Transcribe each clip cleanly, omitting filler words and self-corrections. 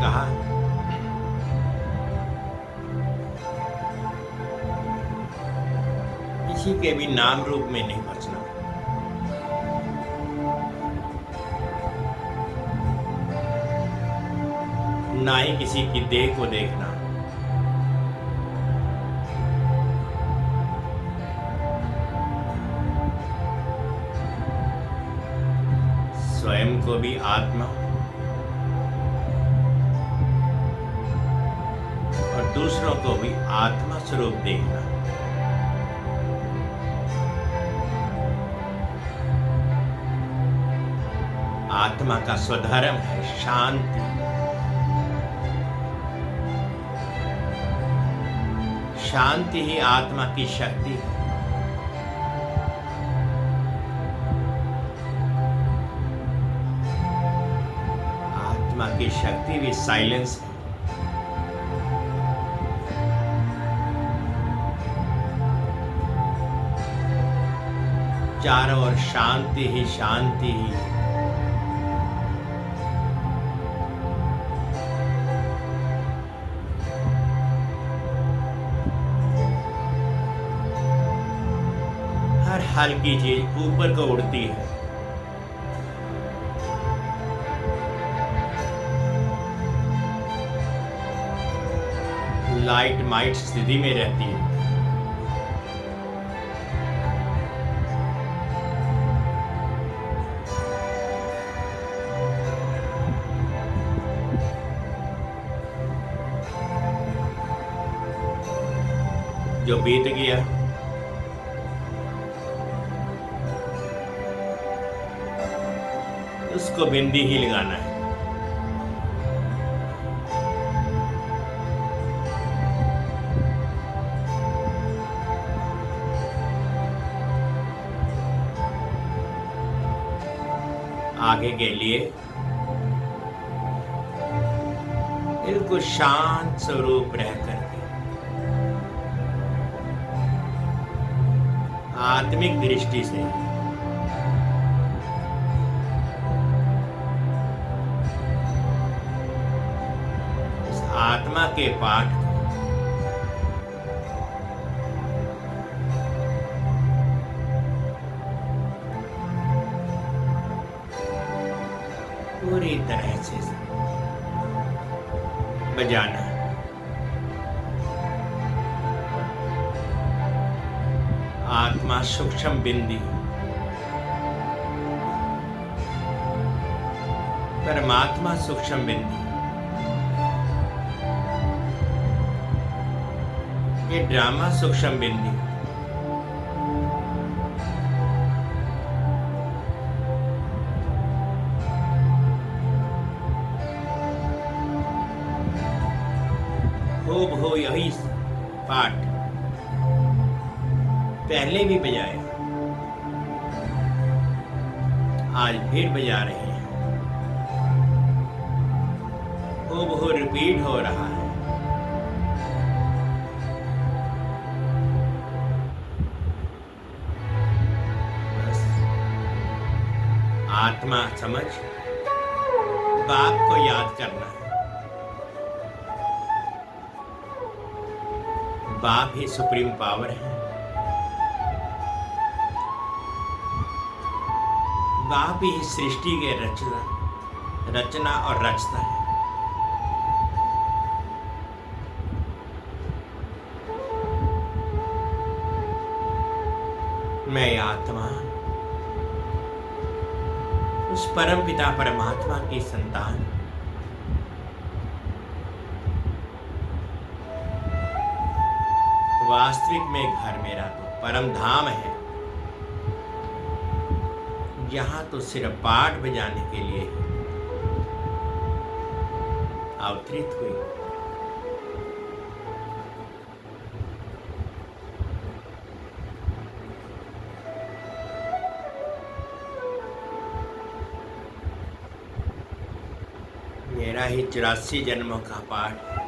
कहा, किसी के भी नाम रूप में नहीं बचना। ना ही किसी की देह को देखना। स्वयं को भी आत्मा और दूसरों को भी आत्मा स्वरूप देखना। आत्मा का स्वधर्म है शांति। शांति ही आत्मा की शक्ति है। आत्मा की शक्ति भी साइलेंस है। चारों ओर शांति ही शांति ही। हल्की चीज ऊपर को उड़ती है। लाइट माइट स्थिति में रहती है। जो बीत गया उसको बिंदी ही लगाना है। आगे के लिए बिल्कुल शांत स्वरूप रह करके आत्मिक दृष्टि से आत्मा के पाठ पूरी तरह से बजाना। आत्मा सूक्ष्म बिंदी, परमात्मा सूक्ष्म बिंदी। ये ड्रामा सूक्ष्म बिंदी। खूब हो यही पाठ पहले भी बजाया, आज फिर बजा रहे हैं। खूब हो रिपीट हो रहा है। आत्मा समझ बाप को याद करना है। बाप ही सुप्रीम पावर है। बाप ही सृष्टि के रचना और रचता है। मैं आत्मा उस परम पिता परमात्मा की संतान, वास्तविक में घर मेरा तो परम धाम है, जहां तो सिर्फ पाठ बजाने के लिए अवतरित हुई। मेरा ही 84 जन्मों का पाठ है।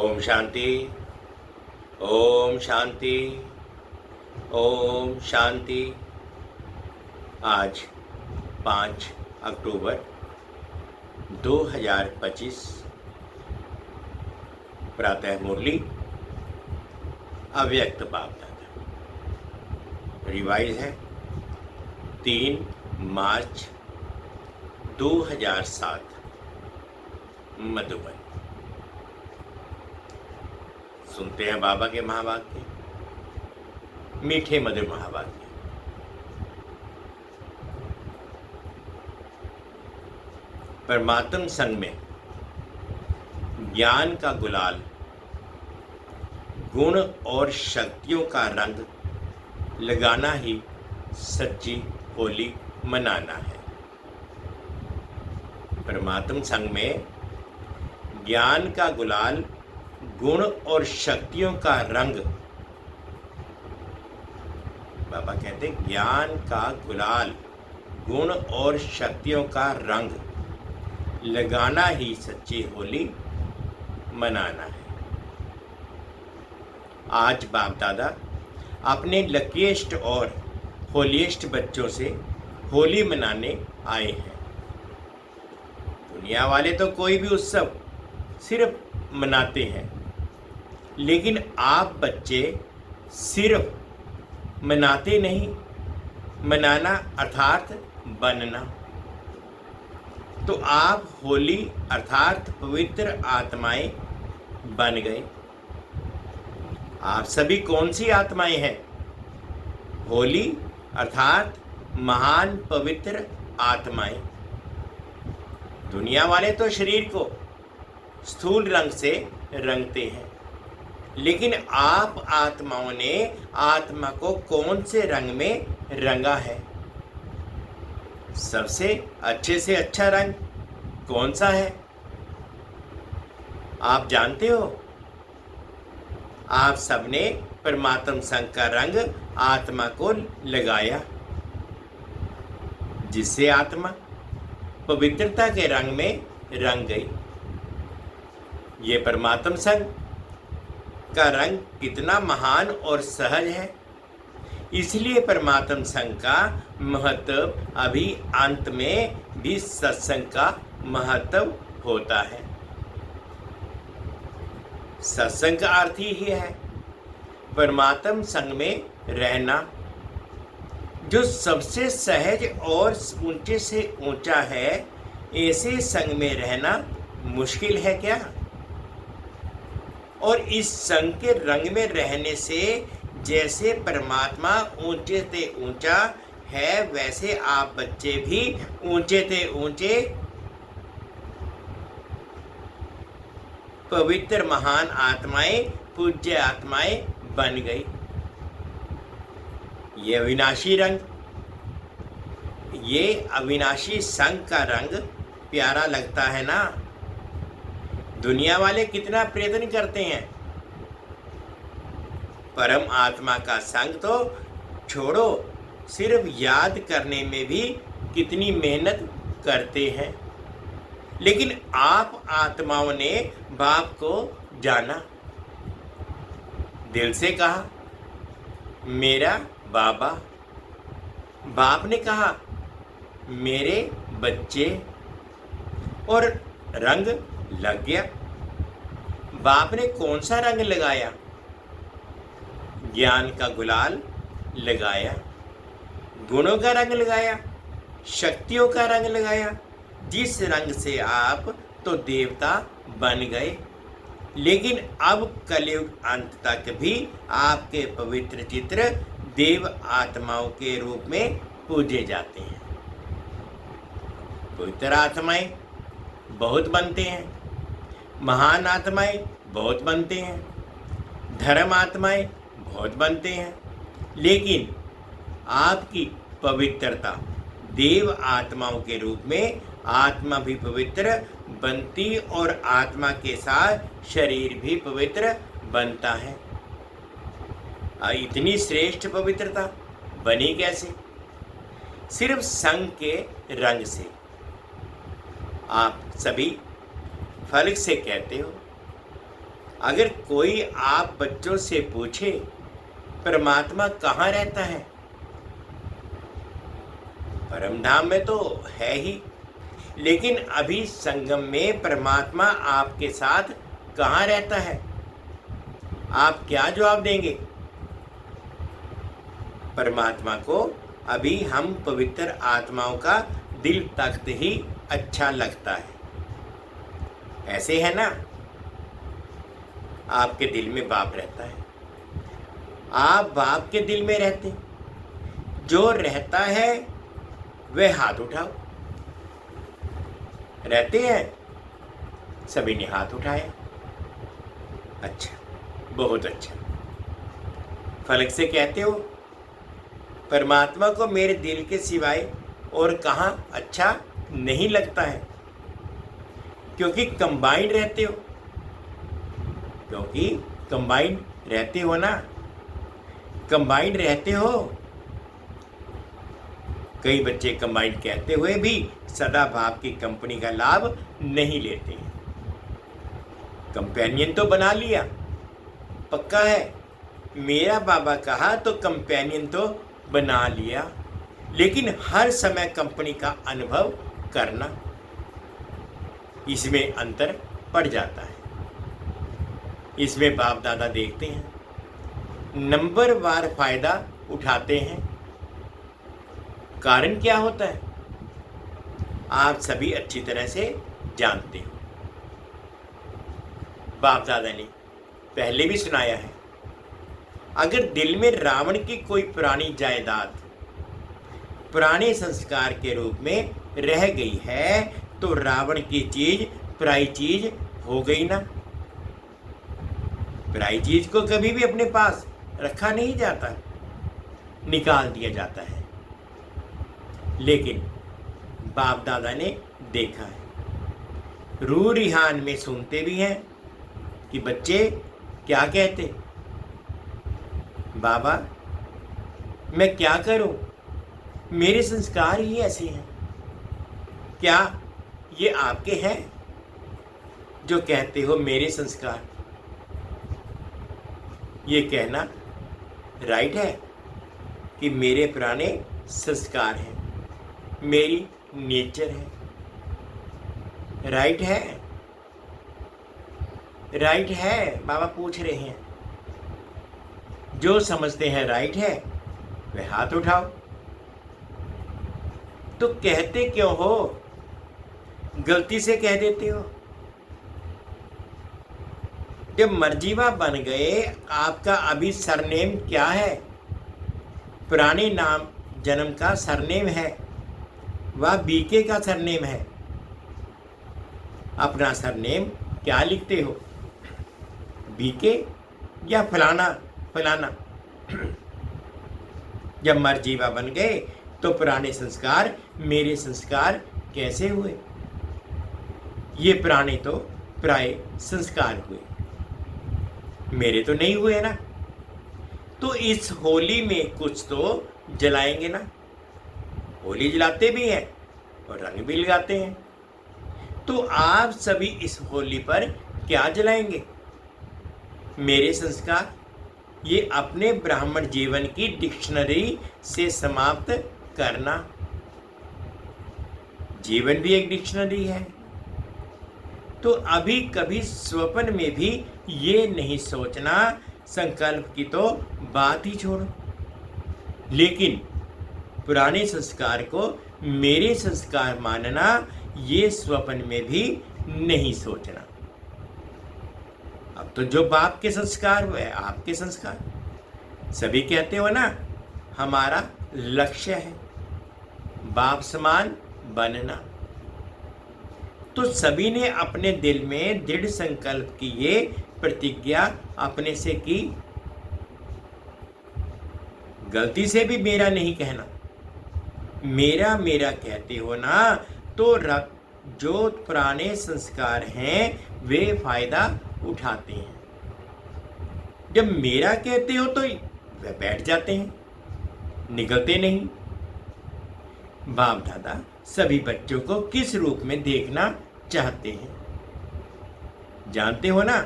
ओम शांति, ओम शांति, ओम शांति। आज 5 अक्टूबर 2025 प्रातः मुरली अव्यक्त बाप दादा। रिवाइज है 3 मार्च 2007 मधुबन। सुनते हैं बाबा के महावाक्य, मीठे मधुर महावाक्य। परमात्म संग में ज्ञान का गुलाल, गुण और शक्तियों का रंग लगाना ही सच्ची होली मनाना है। परमात्म संग में ज्ञान का गुलाल, गुण और शक्तियों का रंग, बाबा कहते हैं ज्ञान का गुलाल, गुण और शक्तियों का रंग लगाना ही सच्ची होली मनाना है। आज बाप दादा अपने लकीएस्ट और होलीएस्ट बच्चों से होली मनाने आए हैं। दुनिया वाले तो कोई भी उत्सव सिर्फ मनाते हैं, लेकिन आप बच्चे सिर्फ मनाते नहीं, मनाना अर्थात बनना। तो आप होली अर्थात पवित्र आत्माएं बन गए। आप सभी कौन सी आत्माएं हैं? होली अर्थात महान पवित्र आत्माएं। दुनिया वाले तो शरीर को स्थूल रंग से रंगते हैं, लेकिन आप आत्माओं ने आत्मा को कौन से रंग में रंगा है? सबसे अच्छे से अच्छा रंग कौन सा है आप जानते हो? आप सबने परमात्म संग का रंग आत्मा को लगाया, जिससे आत्मा पवित्रता के रंग में रंग गई। ये परमात्म संग का रंग कितना महान और सहज है। इसलिए परमात्म संग का महत्व अभी अंत में भी सत्संग का महत्व होता है। सत्संग का अर्थ ही है परमात्म संग में रहना, जो सबसे सहज और ऊंचे से ऊंचा है। ऐसे संग में रहना मुश्किल है क्या? और इस संग के रंग में रहने से जैसे परमात्मा ऊंचे से ऊंचा है, वैसे आप बच्चे भी ऊंचे से ऊंचे पवित्र महान आत्माएं, पूज्य आत्माएं बन गई। ये अविनाशी रंग, ये अविनाशी संग का रंग प्यारा लगता है ना? दुनिया वाले कितना प्रयत्न करते हैं, परम आत्मा का संग तो छोड़ो, सिर्फ याद करने में भी कितनी मेहनत करते हैं। लेकिन आप आत्माओं ने बाप को जाना, दिल से कहा मेरा बाबा। बाप ने कहा मेरे बच्चे, और रंग लग गया। बाप ने कौन सा रंग लगाया? ज्ञान का गुलाल लगाया, गुणों का रंग लगाया, शक्तियों का रंग लगाया, जिस रंग से आप तो देवता बन गए। लेकिन अब कलयुग अंत तक भी आपके पवित्र चित्र देव आत्माओं के रूप में पूजे जाते हैं। पवित्र आत्माएं बहुत बनते हैं, महान आत्माएं बहुत बनते हैं, धर्म आत्माएं बहुत बनते हैं, लेकिन आपकी पवित्रता देव आत्माओं के रूप में आत्मा भी पवित्र बनती और आत्मा के साथ शरीर भी पवित्र बनता है। इतनी श्रेष्ठ पवित्रता बनी कैसे? सिर्फ संग के रंग से। आप सभी फर्क से कहते हो अगर कोई आप बच्चों से पूछे परमात्मा कहाँ रहता है, परम धाम में तो है ही, लेकिन अभी संगम में परमात्मा आपके साथ कहाँ रहता है, आप क्या जवाब देंगे? परमात्मा को अभी हम पवित्र आत्माओं का दिल तख्त ही अच्छा लगता है। ऐसे है ना, आपके दिल में बाप रहता है, आप बाप के दिल में रहते, जो रहता है वह हाथ उठाओ। रहते हैं? सभी ने हाथ उठाया। अच्छा, बहुत अच्छा। फलक से कहते हो परमात्मा को मेरे दिल के सिवाय और कहाँ अच्छा नहीं लगता है, क्योंकि कंबाइंड रहते हो, क्योंकि कंबाइंड रहते हो ना, कंबाइंड रहते हो। कई बच्चे कंबाइंड कहते हुए भी सदा भाव की कंपनी का लाभ नहीं लेते हैं। कंपेनियन तो बना लिया, पक्का है, मेरा बाबा कहा तो कंपेनियन तो बना लिया, लेकिन हर समय कंपनी का अनुभव करना, इसमें अंतर पड़ जाता है। इसमें बाप दादा देखते हैं, नंबरवार फायदा उठाते हैं। कारण क्या होता है आप सभी अच्छी तरह से जानते हो। बाप दादा ने पहले भी सुनाया है, अगर दिल में रावण की कोई पुरानी जायदाद पुराने संस्कार के रूप में रह गई है तो रावण की चीज पराई चीज हो गई ना। पराई चीज को कभी भी अपने पास रखा नहीं जाता, निकाल दिया जाता है। लेकिन बाप दादा ने देखा है, रूह रिहान में सुनते भी हैं कि बच्चे क्या कहते, बाबा मैं क्या करूं, मेरे संस्कार ही ऐसे हैं। क्या ये आपके हैं जो कहते हो मेरे संस्कार? ये कहना राइट है कि मेरे पुराने संस्कार हैं, मेरी नेचर है, राइट है? राइट है, बाबा पूछ रहे हैं। जो समझते हैं राइट है वह हाथ उठाओ। तो कहते क्यों हो, गलती से कह देते हो। जब मर्जीवा बन गए, आपका अभी सरनेम क्या है? पुराने नाम जन्म का सरनेम है, वह बीके का सरनेम है। अपना सरनेम क्या लिखते हो, बीके या फलाना फलाना? जब मर्जीवा बन गए तो पुराने संस्कार मेरे संस्कार कैसे हुए? ये पुराने तो पराये संस्कार हुए, मेरे तो नहीं हुए ना। तो इस होली में कुछ तो जलाएंगे ना। होली जलाते भी हैं और रंग भी लगाते हैं। तो आप सभी इस होली पर क्या जलाएंगे? मेरे संस्कार। ये अपने ब्राह्मण जीवन की डिक्शनरी से समाप्त करना। जीवन भी एक डिक्शनरी है। तो अभी कभी स्वप्न में भी ये नहीं सोचना, संकल्प की तो बात ही छोड़ो, लेकिन पुराने संस्कार को मेरे संस्कार मानना, ये स्वप्न में भी नहीं सोचना। अब तो जो बाप के संस्कार हुए आपके संस्कार। सभी कहते हो ना, हमारा लक्ष्य है बाप समान बनना। तो सभी ने अपने दिल में दृढ़ संकल्प की ये प्रतिज्ञा अपने से की। गलती से भी मेरा नहीं कहना, मेरा मेरा कहते हो ना, तो जो पुराने संस्कार हैं वे फायदा उठाते हैं। जब मेरा कहते हो तो वे बैठ जाते हैं, निकलते नहीं। बाप दादा सभी बच्चों को किस रूप में देखना चाहते हैं जानते हो ना?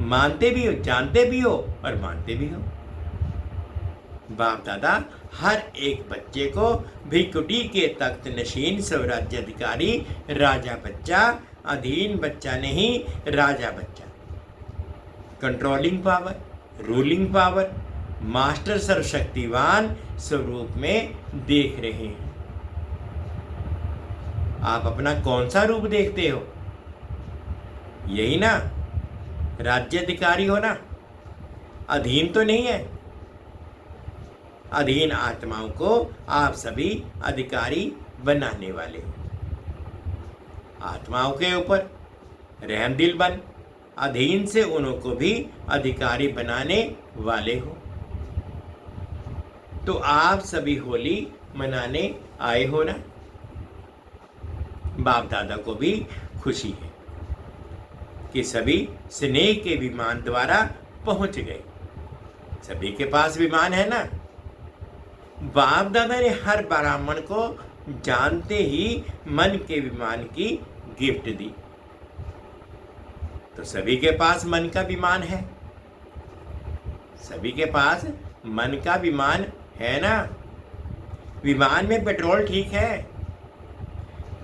मानते भी हो, जानते भी हो और मानते भी हो। बाप दादा हर एक बच्चे को भिकुटी के तख्त नशीन स्वराज्य अधिकारी राजा बच्चा, अधीन बच्चा नहीं राजा बच्चा, controlling power, ruling power, master सर्वशक्तिवान स्वरूप में देख रहे हैं। आप अपना कौन सा रूप देखते हो? यही ना, राज्य अधिकारी हो ना, अधीन तो नहीं है। अधीन आत्माओं को आप सभी अधिकारी बनाने वाले हो। आत्माओं के ऊपर रहमदिल बन अधीन से उनको भी अधिकारी बनाने वाले हो। तो आप सभी होली मनाने आए हो ना। बाप दादा को भी खुशी है कि सभी स्नेह के विमान द्वारा पहुंच गए। सभी के पास विमान है ना। बाप दादा ने हर ब्राह्मण को जानते ही मन के विमान की गिफ्ट दी। तो सभी के पास मन का विमान है। सभी के पास मन का विमान है ना। विमान में पेट्रोल ठीक है,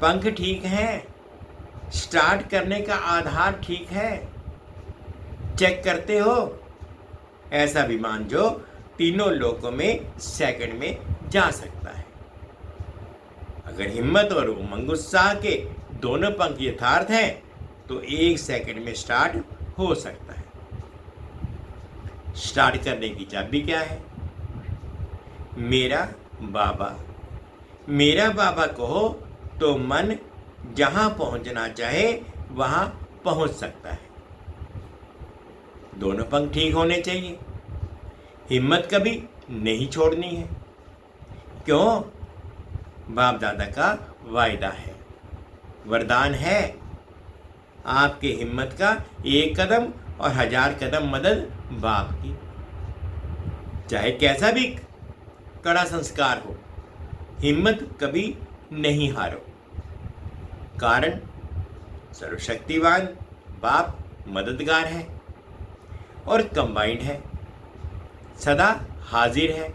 पंख ठीक है, स्टार्ट करने का आधार ठीक है, चेक करते हो। ऐसा विमान जो तीनों लोकों में सेकंड में जा सकता है। अगर हिम्मत और उमंग उत्साह के दोनों पंख यथार्थ हैं तो 1 सेकंड में स्टार्ट हो सकता है। स्टार्ट करने की चाबी क्या है? मेरा बाबा। मेरा बाबा कहो तो मन जहां पहुंचना चाहे वहां पहुंच सकता है। दोनों पंख ठीक होने चाहिए। हिम्मत कभी नहीं छोड़नी है। क्यों? बाप दादा का वायदा है, वरदान है। आपके हिम्मत का 1 कदम और 1000 कदम मदद बाप की। चाहे कैसा भी कड़ा संस्कार हो, हिम्मत कभी नहीं हारो। कारण सर्वशक्तिवान बाप मददगार है और कंबाइंड है, सदा हाजिर है।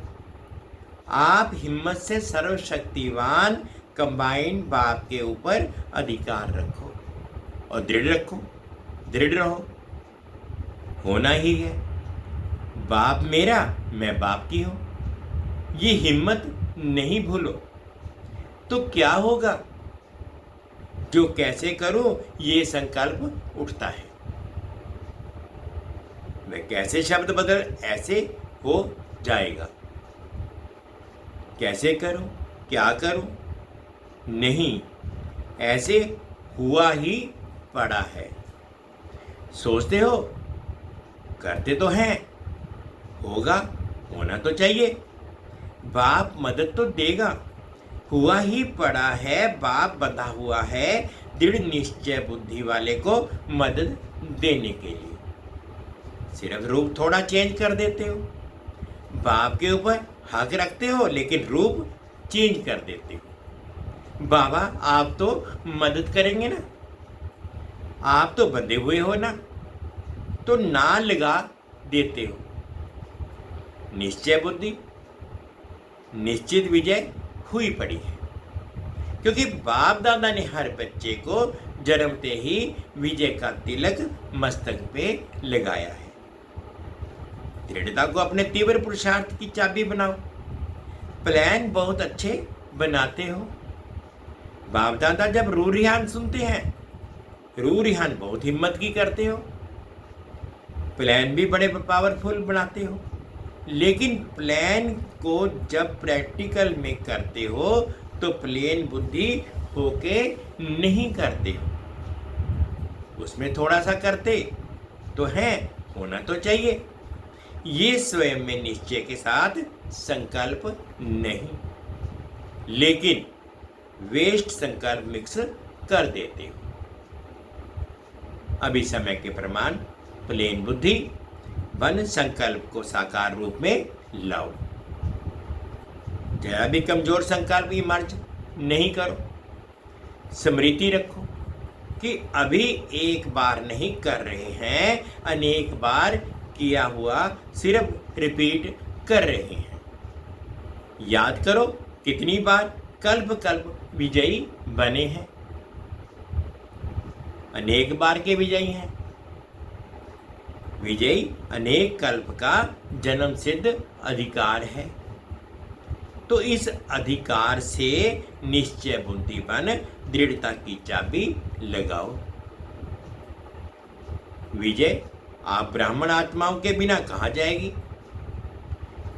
आप हिम्मत से सर्वशक्तिवान कंबाइंड बाप के ऊपर अधिकार रखो और दृढ़ रखो, दृढ़ रहो। होना ही है। बाप मेरा, मैं बाप की हूं। ये हिम्मत नहीं भूलो। तो क्या होगा? जो कैसे करूं ये संकल्प उठता है। मैं कैसे शब्द बदल ऐसे हो जाएगा। कैसे करूं, क्या करूं? नहीं, ऐसे हुआ ही पड़ा है। सोचते हो, करते तो हैं, होगा, होना तो चाहिए। बाप मदद तो देगा। हुआ ही पड़ा है, बाप बंधा हुआ है दृढ़ निश्चय बुद्धि वाले को मदद देने के लिए। सिर्फ रूप थोड़ा चेंज कर देते हो। बाप के ऊपर हक रखते हो लेकिन रूप चेंज कर देते हो। बाबा आप तो मदद करेंगे ना, आप तो बंधे हुए हो ना, तो ना लगा देते हो। निश्चय बुद्धि, निश्चित विजय हुई पड़ी है। क्योंकि बाप दादा ने हर बच्चे को जन्मते ही विजय का तिलक मस्तक पे लगाया है। दृढ़ता को अपने तीव्र पुरुषार्थ की चाबी बनाओ। प्लान बहुत अच्छे बनाते हो। बाप दादा जब रू रिहान सुनते हैं, रू रिहान बहुत हिम्मत की करते हो। प्लान भी बड़े पावरफुल बनाते हो। लेकिन प्लान को जब प्रैक्टिकल में करते हो तो प्लेन बुद्धि होके नहीं करते हो। उसमें थोड़ा सा करते तो है, होना तो चाहिए। ये स्वयं में निश्चय के साथ संकल्प नहीं, लेकिन वेस्ट संकल्प मिक्स कर देते हो। अभी समय के प्रमाण प्लेन बुद्धि बन संकल्प को साकार रूप में लाओ। जरा भी कमजोर संकल्प इमर्ज नहीं करो। स्मृति रखो, कि अभी एक बार नहीं कर रहे हैं, अनेक बार किया हुआ सिर्फ रिपीट कर रहे हैं। याद करो कितनी बार कल्प कल्प विजयी बने हैं, अनेक बार के विजयी हैं। विजयी अनेक कल्प का जन्म सिद्ध अधिकार है। तो इस अधिकार से निश्चय बुद्धिपन दृढ़ता की चाबी लगाओ। विजय आप ब्राह्मण आत्माओं के बिना कहाँ जाएगी?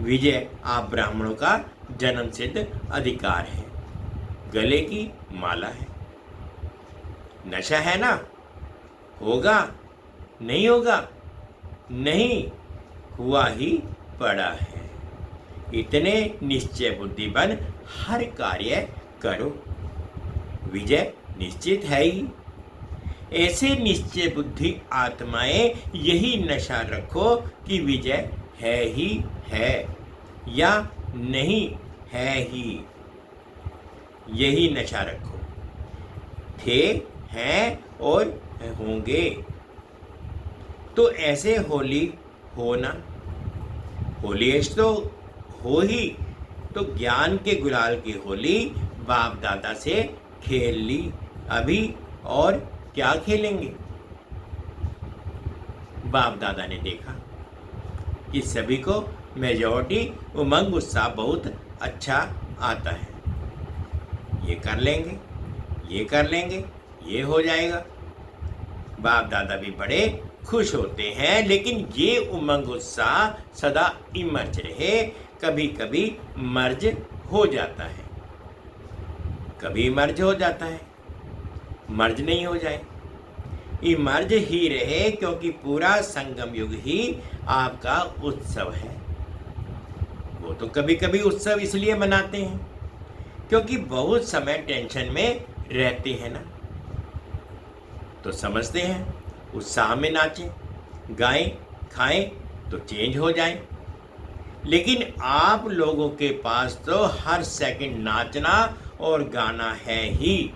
विजय आप ब्राह्मणों का जन्म सिद्ध अधिकार है, गले की माला है। नशा है ना? होगा? नहीं होगा? नहीं, हुआ ही पड़ा है। इतने निश्चय बुद्धि बन हर कार्य करो, विजय निश्चित है ही। ऐसे निश्चय बुद्धि आत्माएं यही नशा रखो कि विजय है ही है या नहीं है ही, यही नशा रखो। थे, हैं और होंगे। तो ऐसे होली हो ना, होलीएस्ट तो हो ही। तो ज्ञान के गुलाल की होली बाप दादा से खेल ली, अभी और क्या खेलेंगे? बाप दादा ने देखा कि सभी को मेजॉरिटी उमंग उत्साह बहुत अच्छा आता है, ये कर लेंगे, ये कर लेंगे, ये हो जाएगा। बाप दादा भी बड़े खुश होते हैं, लेकिन ये उमंग उत्साह सदा इमर्ज रहे। कभी कभी मर्ज हो जाता है, कभी मर्ज हो जाता है, मर्ज नहीं हो जाए, इमर्ज ही रहे, क्योंकि पूरा संगम युग ही आपका उत्सव है। वो तो कभी कभी उत्सव इसलिए मनाते हैं क्योंकि बहुत समय टेंशन में रहते हैं ना, तो समझते हैं उत्साह में नाचें, गाएं, खाएं तो चेंज हो जाए। लेकिन आप लोगों के पास तो हर सेकंड नाचना और गाना है ही।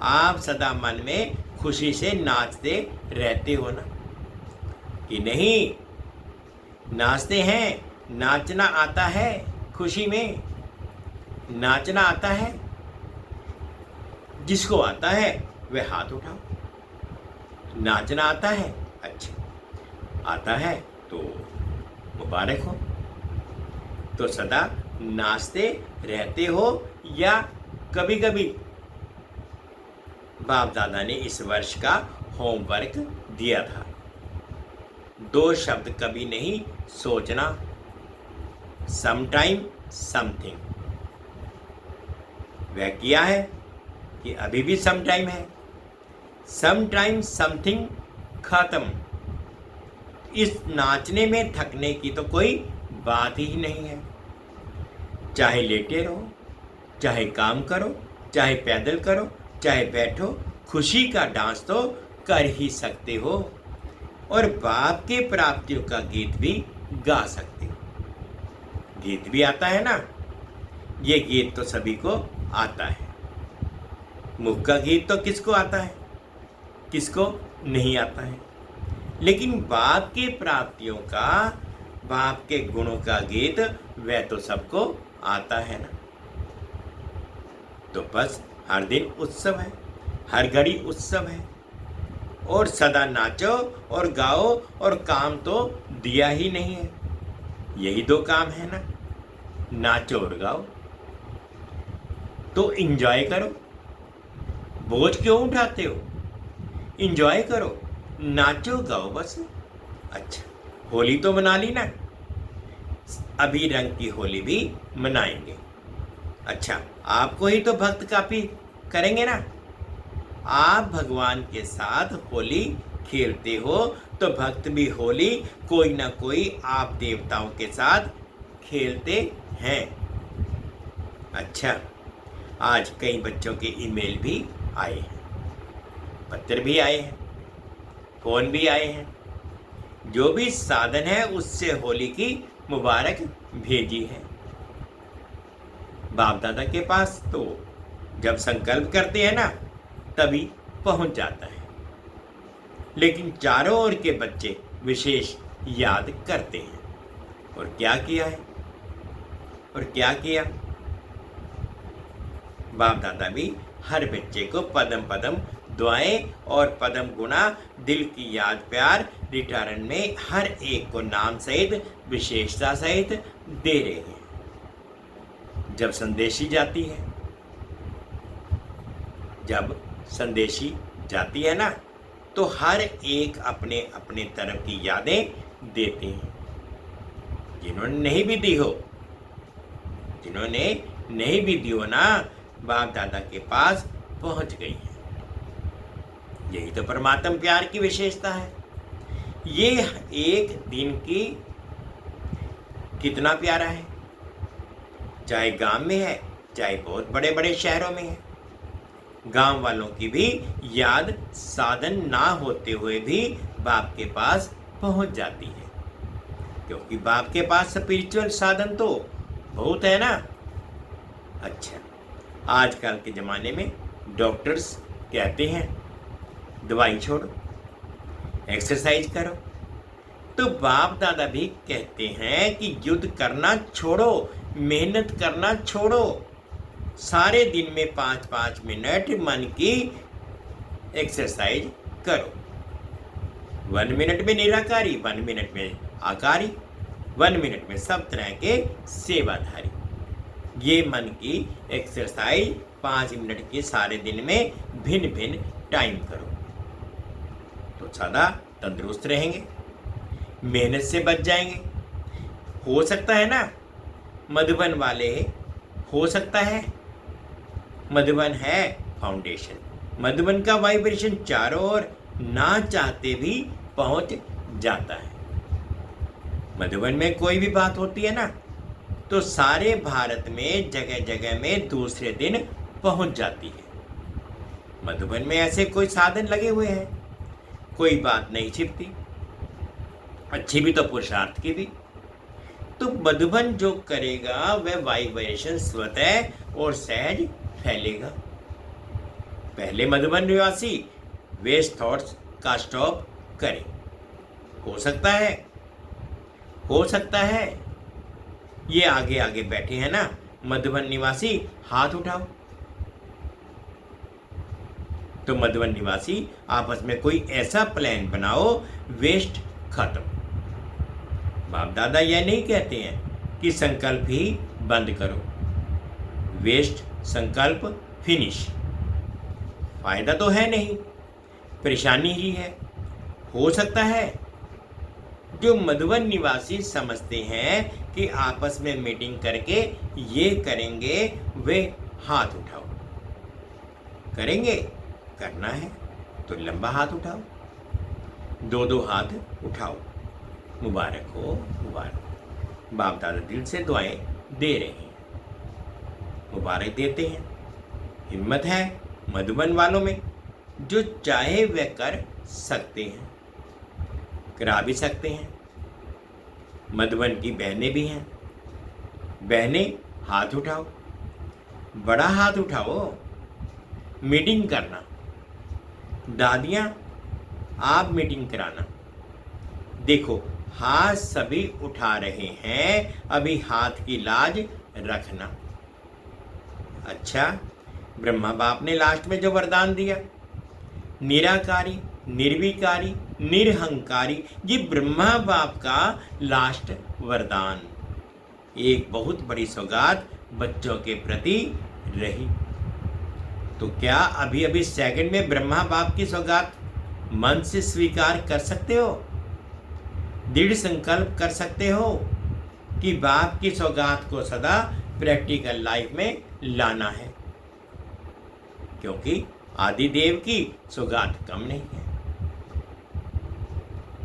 आप सदा मन में खुशी से नाचते रहते हो ना कि नहीं? नाचते हैं, नाचना आता है, खुशी में नाचना आता है। जिसको आता है वह हाथ उठाओ। नाचना आता है? अच्छा, आता है तो मुबारक हो। तो सदा नाचते रहते हो या कभी कभी? बाप दादा ने इस वर्ष का होमवर्क दिया था, 2 शब्द कभी नहीं सोचना, समटाइम समथिंग। वह किया है कि अभी भी समटाइम है, समटाइम समथिंग खत्म। इस नाचने में थकने की तो कोई बात ही नहीं है। चाहे लेटे रहो, चाहे काम करो, चाहे पैदल करो, चाहे बैठो, खुशी का डांस तो कर ही सकते हो और बाप के प्राप्तियों का गीत भी गा सकते हो। गीत भी आता है ना? ये गीत तो सभी को आता है। मुख का गीत तो किसको आता है, किसको नहीं आता है। लेकिन बाप के प्राप्तियों का, बाप के गुणों का गीत वह तो सबको आता है ना। तो बस हर दिन उत्सव है, हर घड़ी उत्सव है, और सदा नाचो और गाओ, और काम तो दिया ही नहीं है। यही 2 काम है ना, नाचो और गाओ। तो इंजॉय करो, बोझ क्यों उठाते हो? इंजॉय करो, नाचो गाओ बस। अच्छा, होली तो मना ली ना, अभी रंग की होली भी मनाएंगे। अच्छा, आपको ही तो भक्त काफी करेंगे ना। आप भगवान के साथ होली खेलते हो तो भक्त भी होली कोई ना कोई आप देवताओं के साथ खेलते हैं। अच्छा, आज कई बच्चों के ईमेल भी आए हैं, पत्र भी आए हैं, फोन भी आए हैं। जो भी साधन है उससे होली की मुबारक भेजी है। बाप दादा के पास तो जब संकल्प करते हैं ना तभी पहुंच जाता है। लेकिन चारों ओर के बच्चे विशेष याद करते हैं। और क्या किया है, और क्या किया, बाप दादा भी हर बच्चे को पदम पदम दुआएं और पदम गुना दिल की याद प्यार रिटर्न में हर एक को नाम सहित विशेषता सहित दे रहे हैं। जब संदेशी जाती है ना, तो हर एक अपने अपने तरफ की यादें देते हैं। जिन्होंने नहीं भी दी हो ना, बाप दादा के पास पहुंच गई है। यही तो परमात्मा प्यार की विशेषता है। ये एक दिन की कितना प्यारा है, चाहे गांव में है, चाहे बहुत बड़े बड़े शहरों में है। गांव वालों की भी याद साधन ना होते हुए भी बाप के पास पहुंच जाती है, क्योंकि बाप के पास स्पिरिचुअल साधन तो बहुत है ना। अच्छा, आजकल के ज़माने में डॉक्टर्स कहते हैं दवाई छोड़ो, एक्सरसाइज करो, तो बाप दादा भी कहते हैं कि युद्ध करना छोड़ो, मेहनत करना छोड़ो, सारे दिन में 5-5 मिनट मन की एक्सरसाइज करो। 1 मिनट में निराकारी, 1 मिनट में आकारी, 1 मिनट में सब तरह के सेवाधारी। ये मन की एक्सरसाइज 5 मिनट की सारे दिन में भिन्न भिन्न टाइम करो, तो ज़्यादा तंदुरुस्त रहेंगे, मेहनत से बच जाएंगे। हो सकता है ना मधुबन वाले, हो सकता है मधुबन है फाउंडेशन, मधुबन का वाइब्रेशन चारों ओर ना चाहते भी पहुंच जाता है। मधुबन में कोई भी बात होती है ना, तो सारे भारत में जगह जगह में दूसरे दिन पहुंच जाती है। मधुबन में ऐसे कोई साधन लगे हुए हैं, कोई बात नहीं छिपती, अच्छी भी तो पुरुषार्थ की भी। तो मधुबन जो करेगा वह वाइब्रेशन स्वतः और सहज फैलेगा। पहले मधुबन निवासी वेस्ट थॉट्स का स्टॉप करें। हो सकता है ये आगे आगे बैठे हैं ना मधुबन निवासी, हाथ उठाओ। तो मधुबन निवासी आपस में कोई ऐसा प्लान बनाओ, वेस्ट खत्म। बाप दादा यह नहीं कहते हैं कि संकल्प ही बंद करो, वेस्ट संकल्प फिनिश। फायदा तो है नहीं, परेशानी ही है। हो सकता है जो मधुबन निवासी समझते हैं कि आपस में मीटिंग करके ये करेंगे, वे हाथ उठाओ। करेंगे, करना है तो लंबा हाथ उठाओ, 2-2 हाथ उठाओ। मुबारक हो, मुबारक। बाप दादा दिल से दुआएं दे रहे हैं, मुबारक देते हैं। हिम्मत है मधुबन वालों में, जो चाहे वह कर सकते हैं, करा भी सकते हैं। मधुबन की बहनें भी हैं, बहनें हाथ उठाओ, बड़ा हाथ उठाओ, मीटिंग करना। दादियाँ आप मीटिंग कराना। देखो हाथ सभी उठा रहे हैं, अभी हाथ की लाज रखना। अच्छा, ब्रह्मा बाप ने लास्ट में जो वरदान दिया, निराकारी, निर्विकारी, निरहंकारी, ये ब्रह्मा बाप का लास्ट वरदान, एक बहुत बड़ी सौगात बच्चों के प्रति रही। तो क्या अभी अभी सेकंड में ब्रह्मा बाप की सौगात मन से स्वीकार कर सकते हो? दृढ़ संकल्प कर सकते हो कि बाप की सौगात को सदा प्रैक्टिकल लाइफ में लाना है, क्योंकि आदिदेव की सौगात कम नहीं है।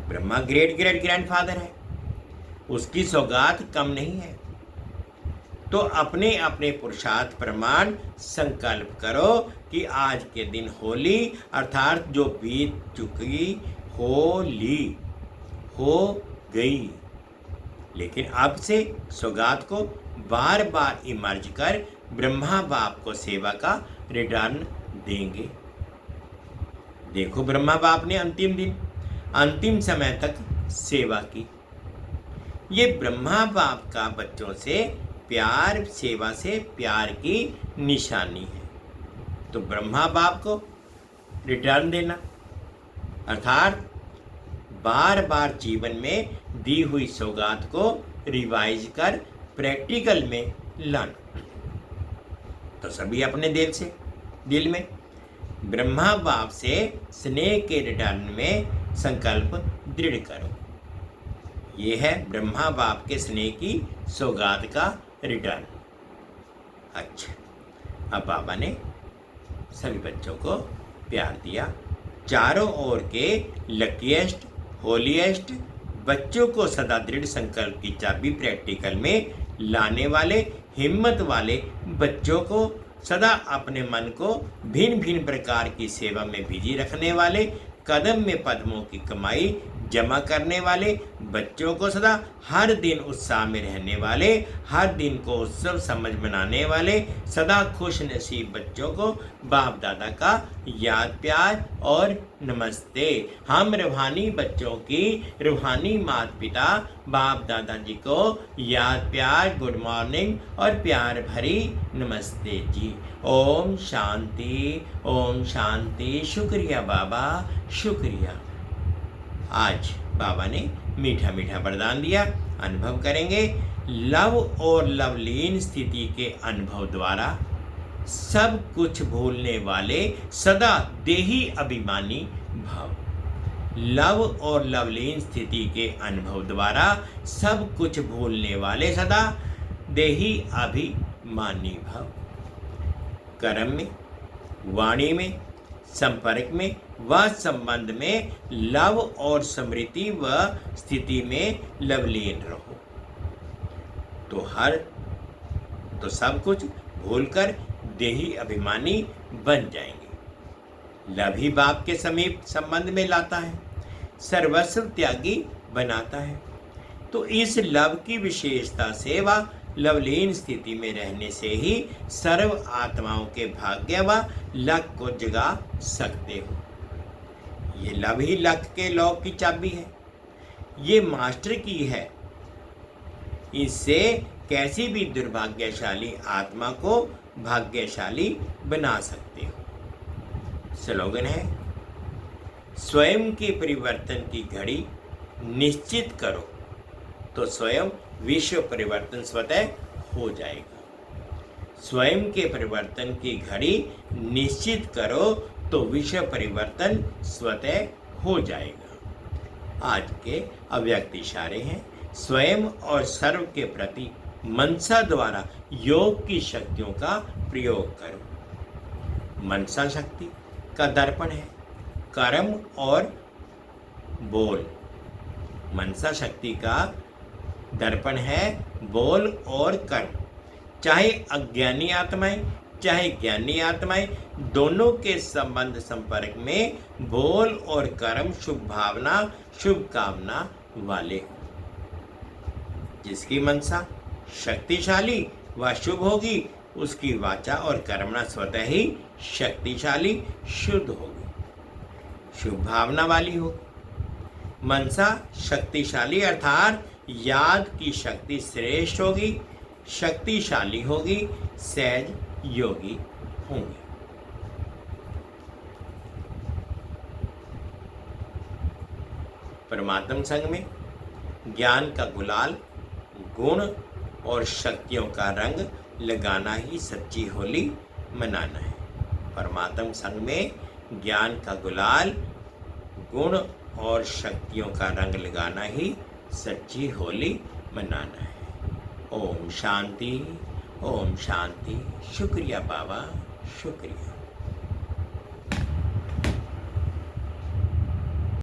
ब्रह्मा ग्रेट ग्रेट ग्रैंडफादर है, उसकी सौगात कम नहीं है। तो अपने अपने पुरुषार्थ प्रमाण संकल्प करो कि आज के दिन होली अर्थात जो बीत चुकी होली हो गई, लेकिन अब से सौगात को बार बार इमर्ज कर ब्रह्मा बाप को सेवा का रिटर्न देंगे। देखो ब्रह्मा बाप ने अंतिम दिन, अंतिम समय तक सेवा की। ये ब्रह्मा बाप का बच्चों से प्यार, सेवा से प्यार की निशानी है। तो ब्रह्मा बाप को रिटर्न देना, अर्थात बार बार जीवन में दी हुई सौगात को रिवाइज कर प्रैक्टिकल में लाना। तो सभी अपने दिल में ब्रह्मा बाप से स्नेह के रिटर्न में संकल्प दृढ़ करो। ये है ब्रह्मा बाप के स्नेह की सौगात का रिटर्न। अच्छा, अब बाबा ने सभी बच्चों को प्यार दिया। चारों ओर के लकीएस्ट, होलीएस्ट बच्चों को सदा दृढ़ संकल्प की चाबी प्रैक्टिकल में लाने वाले, हिम्मत वाले बच्चों को, सदा अपने मन को भिन्न भिन्न प्रकार की सेवा में बिजी रखने वाले, कदम में पद्मों की कमाई जमा करने वाले बच्चों को, सदा हर दिन उत्साह में रहने वाले, हर दिन को उत्सव समझ मनाने वाले, सदा खुश नसीब बच्चों को बाप दादा का याद प्यार और नमस्ते। हम रूहानी बच्चों की रूहानी माता पिता बाप दादा जी को याद प्यार, गुड मॉर्निंग और प्यार भरी नमस्ते जी। ओम शांति, ओम शांति। शुक्रिया बाबा, शुक्रिया। आज बाबा ने मीठा मीठा वरदान दिया। अनुभव करेंगे लव और लवलीन स्थिति के अनुभव द्वारा सब कुछ भूलने वाले सदा देही अभिमानी भाव। लव और लवलीन स्थिति के अनुभव द्वारा सब कुछ भूलने वाले सदा देही अभिमानी भाव। कर्म में, वाणी में, संपर्क में व संबंध में लव और स्मृति व स्थिति में लवलीन रहो तो सब कुछ भूलकर देही अभिमानी बन जाएंगे। लव ही बाप के समीप संबंध में लाता है, सर्वस्व त्यागी बनाता है। तो इस लव की विशेषता से व लवलीन स्थिति में रहने से ही सर्व आत्माओं के भाग्य व लक को जगा सकते हो। ये लव ही लक के लॉक की चाबी है, ये मास्टर की है। इससे कैसी भी दुर्भाग्यशाली आत्मा को भाग्यशाली बना सकते हो। स्लोगन है, स्वयं के परिवर्तन की घड़ी निश्चित करो तो स्वयं विश्व परिवर्तन स्वतः हो जाएगा। स्वयं के परिवर्तन की घड़ी निश्चित करो तो विश्व परिवर्तन स्वतः हो जाएगा। आज के अव्यक्त इशारे हैं, स्वयं और सर्व के प्रति मनसा द्वारा योग की शक्तियों का प्रयोग करो। मनसा शक्ति का दर्पण है कर्म और बोल। मनसा शक्ति का दर्पण है बोल और कर्म। चाहे अज्ञानी आत्माएं चाहे ज्ञानी आत्माएं, दोनों के संबंध संपर्क में बोल और कर्म शुभ भावना, शुभ कामना वाले हो। जिसकी मनसा शक्तिशाली व शुभ होगी, उसकी वाचा और कर्मणा स्वतः ही शक्तिशाली शुद्ध होगी, शुभ भावना वाली होगी। मनसा शक्तिशाली अर्थात याद की शक्ति श्रेष्ठ होगी, शक्तिशाली होगी, सहज योगी होंगे। परमात्म संग में ज्ञान का गुलाल, गुण और शक्तियों का रंग लगाना ही सच्ची होली मनाना है। परमात्म संग में ज्ञान का गुलाल, गुण और शक्तियों का रंग लगाना ही सच्ची होली मनाना है। ओम शांति, ओम शांति। शुक्रिया बाबा, शुक्रिया।